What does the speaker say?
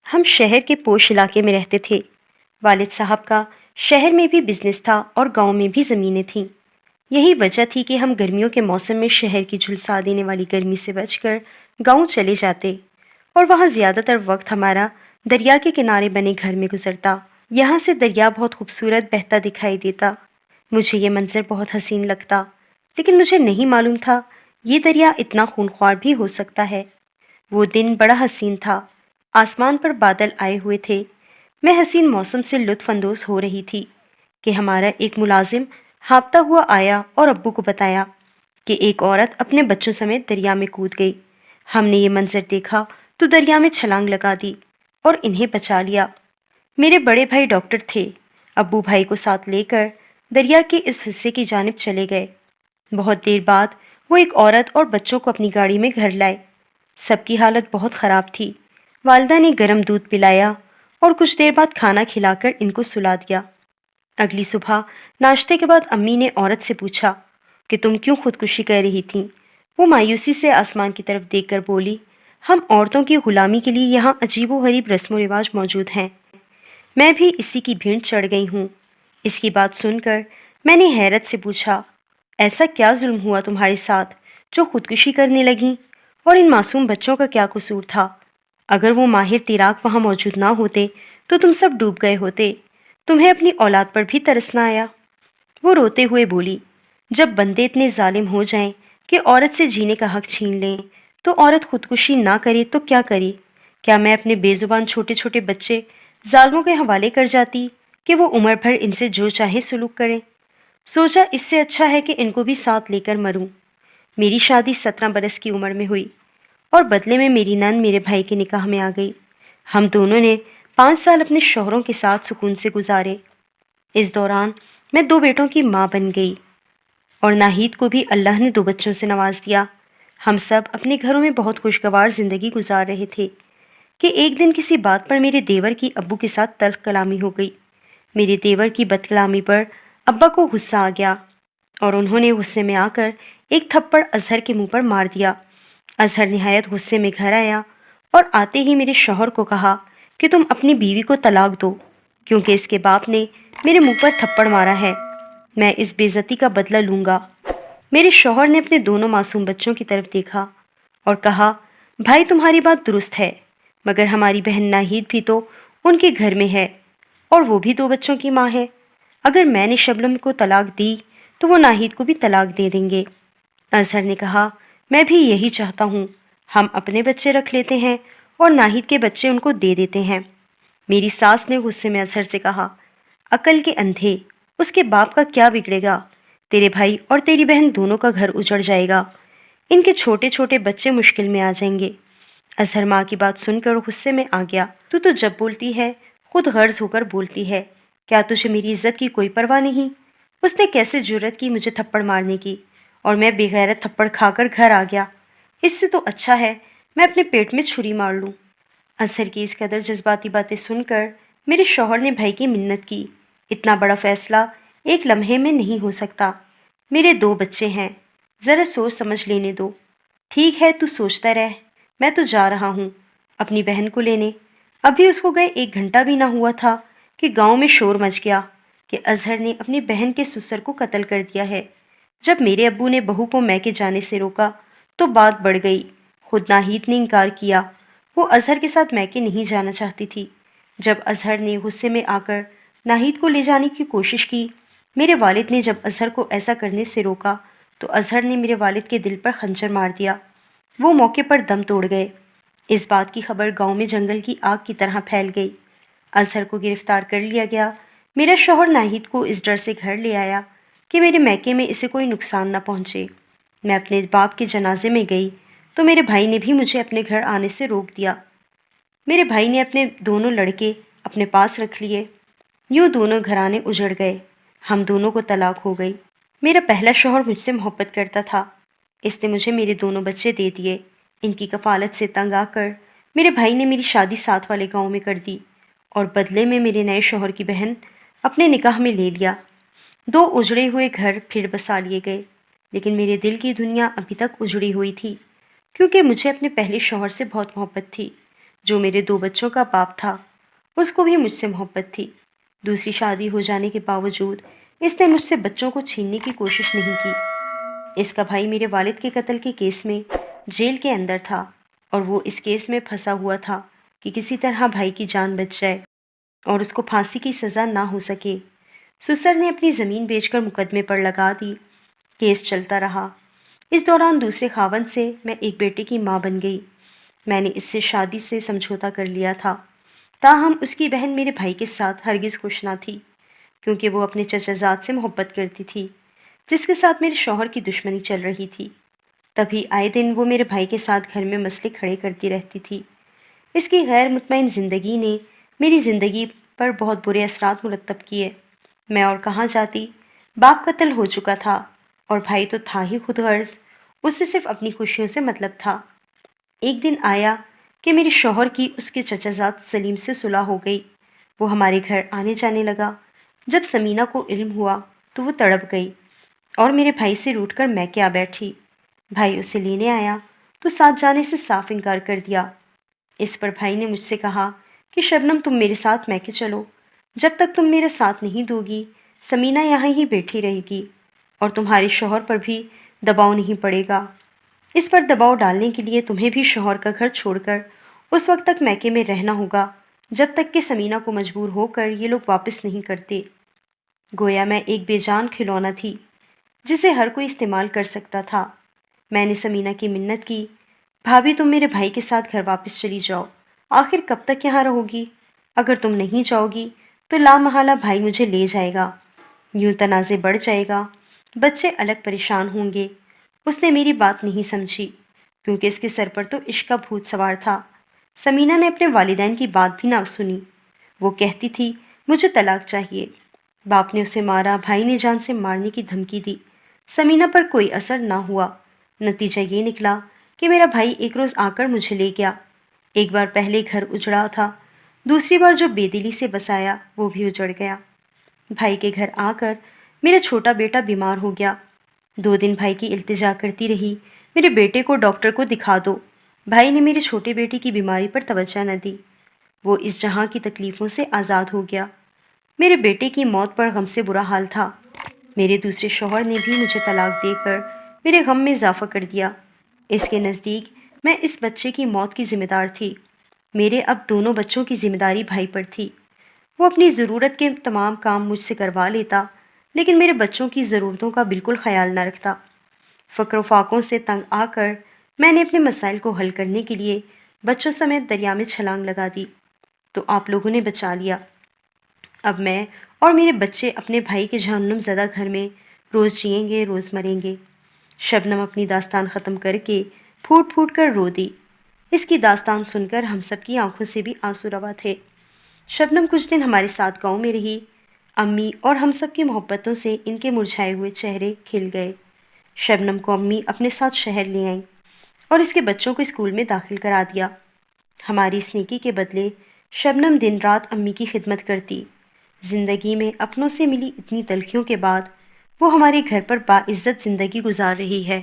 ہم شہر کے پوش علاقے میں رہتے تھے۔ والد صاحب کا شہر میں بھی بزنس تھا اور گاؤں میں بھی زمینیں تھیں۔ یہی وجہ تھی کہ ہم گرمیوں کے موسم میں شہر کی جھلسا دینے والی گرمی سے بچ کر گاؤں چلے جاتے اور وہاں زیادہ تر وقت ہمارا دریا کے کنارے بنے گھر میں گزرتا۔ یہاں سے دریا بہت خوبصورت بہتا دکھائی دیتا۔ مجھے یہ منظر بہت حسین لگتا، لیکن مجھے نہیں معلوم تھا یہ دریا اتنا خونخوار بھی ہو سکتا ہے۔ وہ دن بڑا حسین تھا۔ آسمان پر بادل آئے ہوئے تھے۔ میں حسین موسم سے لطف اندوز ہو رہی تھی کہ ہمارا ایک ملازم ہاپتا ہوا آیا اور ابو کو بتایا کہ ایک عورت اپنے بچوں سمیت دریا میں کود گئی۔ ہم نے یہ منظر دیکھا تو دریا میں چھلانگ لگا دی اور انہیں بچا لیا۔ میرے بڑے بھائی ڈاکٹر تھے۔ ابو بھائی کو ساتھ لے کر دریا کے اس حصے کی جانب چلے گئے۔ بہت دیر بعد وہ ایک عورت اور بچوں کو اپنی گاڑی میں گھر لائے۔ سب کی حالت بہت خراب تھی۔ والدہ نے گرم دودھ پلایا اور کچھ دیر بعد کھانا کھلا کر ان کو سلا دیا۔ اگلی صبح ناشتے کے بعد امی نے عورت سے پوچھا کہ تم کیوں خودکشی کر رہی تھیں؟ وہ مایوسی سے آسمان کی طرف دیکھ کر بولی، ہم عورتوں کی غلامی کے لیے یہاں عجیب و غریب رسم و رواج موجود ہیں۔ میں بھی اسی کی بھیڑ چڑھ گئی ہوں۔ اس کی بات سن کر میں نے حیرت سے پوچھا، ایسا کیا ظلم ہوا تمہارے ساتھ جو خودکشی کرنے لگیں؟ اور ان معصوم بچوں کا کیا قصور تھا؟ اگر وہ ماہر تیراک وہاں موجود نہ ہوتے تو تم سب ڈوب گئے ہوتے۔ تمہیں اپنی اولاد پر بھی ترس نہ آیا؟ وہ روتے ہوئے بولی، جب بندے اتنے ظالم ہو جائیں کہ عورت سے جینے کا حق چھین لیں تو عورت خودکشی نہ کرے تو کیا کرے؟ کیا میں اپنے بے زبان چھوٹے چھوٹے بچے ظالموں کے حوالے کر جاتی کہ وہ عمر بھر ان سے جو چاہے سلوک کریں؟ سوچا اس سے اچھا ہے کہ ان کو بھی ساتھ لے کر مروں۔ میری شادی 17 برس کی عمر میں ہوئی اور بدلے میں میری نند میرے بھائی کے نکاح میں آ گئی۔ ہم دونوں نے 5 سال اپنے شوہروں کے ساتھ سکون سے گزارے۔ اس دوران میں 2 بیٹوں کی ماں بن گئی اور ناہید کو بھی اللہ نے 2 بچوں سے نواز دیا۔ ہم سب اپنے گھروں میں بہت خوشگوار زندگی گزار رہے تھے کہ ایک دن کسی بات پر میرے دیور کی ابو کے ساتھ تلخ کلامی ہو گئی۔ میرے دیور کی بد کلامی پر ابا کو غصہ آ گیا اور انہوں نے غصے میں آ کر ایک تھپڑ اظہر کے منہ پر مار دیا۔ اظہر نہایت غصے میں گھر آیا اور آتے ہی میرے شوہر کو کہا کہ تم اپنی بیوی کو طلاق دو کیونکہ اس کے باپ نے میرے منہ پر تھپڑ مارا ہے۔ میں اس بے عزتی کا بدلہ لوں گا۔ میرے شوہر نے اپنے دونوں معصوم بچوں کی طرف دیکھا اور کہا، بھائی تمہاری بات درست ہے، مگر ہماری بہن ناہید بھی تو ان کے گھر میں ہے اور وہ بھی 2 بچوں کی ماں ہے۔ اگر میں نے شبنم کو طلاق دی تو وہ ناہید کو بھی طلاق دے دیں گے۔ اظہر نے کہا، میں بھی یہی چاہتا ہوں، ہم اپنے بچے رکھ لیتے ہیں اور ناہید کے بچے ان کو دے دیتے ہیں۔ میری ساس نے غصے میں اظہر سے کہا، عقل کے اندھے، اس کے باپ کا کیا بگڑے گا؟ تیرے بھائی اور تیری بہن دونوں کا گھر اجڑ جائے گا۔ ان کے چھوٹے چھوٹے بچے مشکل میں آ جائیں گے۔ اظہر ماں کی بات سن کر غصے میں آ گیا، تو جب بولتی ہے خود غرض ہو کر بولتی ہے، کیا تجھے میری عزت کی کوئی پرواہ نہیں؟ اس نے کیسے جرأت کی مجھے تھپڑ مارنے کی اور میں بے غیرت تھپڑ کھا کر گھر آ گیا۔ اس سے تو اچھا ہے میں اپنے پیٹ میں چھری مار لوں۔ اظہر کی اس قدر جذباتی باتیں سن کر میرے شوہر نے بھائی کی منت کی، اتنا بڑا فیصلہ ایک لمحے میں نہیں ہو سکتا۔ میرے 2 بچے ہیں، ذرا سوچ سمجھ لینے دو۔ ٹھیک ہے تو سوچتا رہ، میں تو جا رہا ہوں اپنی بہن کو لینے۔ ابھی اس کو گئے 1 گھنٹہ بھی نہ ہوا تھا کہ گاؤں میں شور مچ گیا کہ اظہر نے اپنی بہن کے سسر کو قتل کر دیا ہے۔ جب میرے ابو نے بہو کو میکے جانے سے روکا تو بات بڑھ گئی۔ خود ناہید نے انکار کیا، وہ اظہر کے ساتھ میکے نہیں جانا چاہتی تھی۔ جب اظہر نے غصے میں آ کر ناہید کو لے جانے کی کوشش کی، میرے والد نے جب اظہر کو ایسا کرنے سے روکا تو اظہر نے میرے والد کے دل پر خنجر مار دیا۔ وہ موقع پر دم توڑ گئے۔ اس بات کی خبر گاؤں میں جنگل کی آگ کی طرح پھیل گئی۔ اظہر کو گرفتار کر لیا گیا۔ میرا شوہر ناہید کو اس ڈر سے گھر لے آیا کہ میرے میکے میں اسے کوئی نقصان نہ پہنچے۔ میں اپنے باپ کے جنازے میں گئی تو میرے بھائی نے بھی مجھے اپنے گھر آنے سے روک دیا۔ میرے بھائی نے اپنے دونوں لڑکے اپنے پاس رکھ لیے۔ یوں دونوں گھرانے اجڑ گئے۔ ہم دونوں کو طلاق ہو گئی۔ میرا پہلا شوہر مجھ سے محبت کرتا تھا۔ اس نے مجھے میرے 2 بچے دے دیے۔ ان کی کفالت سے تنگ آ کر میرے بھائی نے میری شادی ساتھ والے گاؤں میں کر دی اور بدلے میں میرے نئے شوہر کی بہن اپنے نکاح میں لے لیا۔ 2 اجڑے ہوئے گھر پھر بسا لیے گئے، لیکن میرے دل کی دنیا ابھی تک اجڑی ہوئی تھی کیونکہ مجھے اپنے پہلے شوہر سے بہت محبت تھی جو میرے 2 بچوں کا باپ تھا، اس کو بھی مجھ سے محبت تھی۔ دوسری شادی ہو جانے کے باوجود اس نے مجھ سے بچوں کو چھیننے کی کوشش نہیں کی۔ اس کا بھائی میرے والد کے قتل کے کیس میں جیل کے اندر تھا اور وہ اس کیس میں پھنسا ہوا تھا کہ کسی طرح بھائی کی جان بچ جائے اور اس کو پھانسی کی سزا نہ ہو سکے۔ سسر نے اپنی زمین بیچ کر مقدمے پر لگا دی۔ کیس چلتا رہا۔ اس دوران دوسرے خاوند سے میں ایک بیٹے کی ماں بن گئی۔ میں نے اس سے شادی سے سمجھوتا کر لیا تھا، تاہم اس کی بہن میرے بھائی کے ساتھ ہرگز خوش نہ تھی، کیونکہ وہ اپنے چچا زاد سے محبت کرتی تھی، جس کے ساتھ میرے شوہر کی دشمنی چل رہی تھی۔ تبھی آئے دن وہ میرے بھائی کے ساتھ گھر میں مسئلے کھڑے کرتی رہتی تھی۔ اس کی غیر مطمئن زندگی نے میری زندگی پر بہت برے اثرات مرتب کیے۔ میں اور کہاں جاتی؟ باپ قتل ہو چکا تھا اور بھائی تو تھا ہی خود غرض، اسے صرف اپنی خوشیوں سے مطلب تھا۔ ایک دن آیا کہ میرے شوہر کی اس کے چچا زاد سلیم سے صلح ہو گئی۔ وہ ہمارے گھر آنے جانے لگا۔ جب سمینہ کو علم ہوا تو وہ تڑپ گئی اور میرے بھائی سے روٹھ کر میکے آ بیٹھی۔ بھائی اسے لینے آیا تو ساتھ جانے سے صاف انکار کر دیا۔ اس پر بھائی نے مجھ سے کہا کہ شبنم تم میرے ساتھ میکے چلو، جب تک تم میرا ساتھ نہیں دو گی سمینہ یہاں ہی بیٹھی رہے گی اور تمہارے شوہر پر بھی دباؤ نہیں پڑے گا۔ اس پر دباؤ ڈالنے کے لیے تمہیں بھی شوہر کا گھر چھوڑ کر اس وقت تک میکے میں رہنا ہوگا جب تک کہ سمینہ کو مجبور ہو کر یہ لوگ واپس نہیں کرتے۔ گویا میں ایک بے جان کھلونا تھی جسے ہر کوئی استعمال کر سکتا تھا۔ میں نے سمینہ کی منت کی، بھابھی تم میرے بھائی کے ساتھ گھر واپس چلی جاؤ، آخر کب تک یہاں رہو گی؟ اگر تم نہیں جاؤ گی تو لامحالہ بھائی مجھے لے جائے گا، یوں تنازع بڑھ جائے گا، بچے الگ پریشان ہوں گے۔ اس نے میری بات نہیں سمجھی کیونکہ اس کے سر پر تو عشق کا بھوت سوار تھا۔ سمینہ نے اپنے والدین کی بات بھی نہ سنی۔ وہ کہتی تھی مجھے طلاق چاہیے۔ باپ نے اسے مارا، بھائی نے جان سے مارنے کی دھمکی دی۔ سمینہ پر کوئی اثر نہ ہوا۔ نتیجہ یہ نکلا کہ میرا بھائی ایک روز آ کر مجھے لے گیا۔ ایک بار پہلے گھر اجڑا تھا، دوسری بار جو بے دلی سے بسایا وہ بھی اجڑ گیا۔ بھائی کے گھر آ کر میرا چھوٹا بیٹا بیمار ہو گیا۔ 2 دن بھائی کی التجا کرتی رہی، میرے بیٹے کو ڈاکٹر کو دکھا دو۔ بھائی نے میرے چھوٹے بیٹے کی بیماری پر توجہ نہ دی۔ وہ اس جہاں کی تکلیفوں سے آزاد ہو گیا۔ میرے بیٹے کی موت پر غم سے برا حال تھا۔ میرے دوسرے شوہر نے بھی مجھے طلاق دے کر میرے غم میں اضافہ کر دیا۔ اس کے نزدیک میں اس بچے کی موت کی ذمہ دار تھی۔ میرے اب دونوں بچوں کی ذمہ داری بھائی پر تھی۔ وہ اپنی ضرورت کے تمام کام مجھ سے کروا لیتا، لیکن میرے بچوں کی ضرورتوں کا بالکل خیال نہ رکھتا۔ فقر و فاقوں سے تنگ آ کر میں نے اپنے مسائل کو حل کرنے کے لیے بچوں سمیت دریا میں چھلانگ لگا دی، تو آپ لوگوں نے بچا لیا۔ اب میں اور میرے بچے اپنے بھائی کے جہنم زدہ گھر میں روز جئیں گے، روز مریں گے۔ شبنم اپنی داستان ختم کر کے پھوٹ پھوٹ کر رو دی۔ اس کی داستان سن کر ہم سب کی آنکھوں سے بھی آنسو روا تھے۔ شبنم کچھ دن ہمارے ساتھ گاؤں میں رہی۔ امی اور ہم سب کی محبتوں سے ان کے مرجھائے ہوئے چہرے کھل گئے۔ شبنم کو امی اپنے ساتھ شہر لے آئیں اور اس کے بچوں کو اسکول میں داخل کرا دیا۔ ہماری اس نیکی کے بدلے شبنم دن رات امی کی خدمت کرتی۔ زندگی میں اپنوں سے ملی اتنی تلخیوں کے بعد وہ ہمارے گھر پر باعزت زندگی گزار رہی ہے۔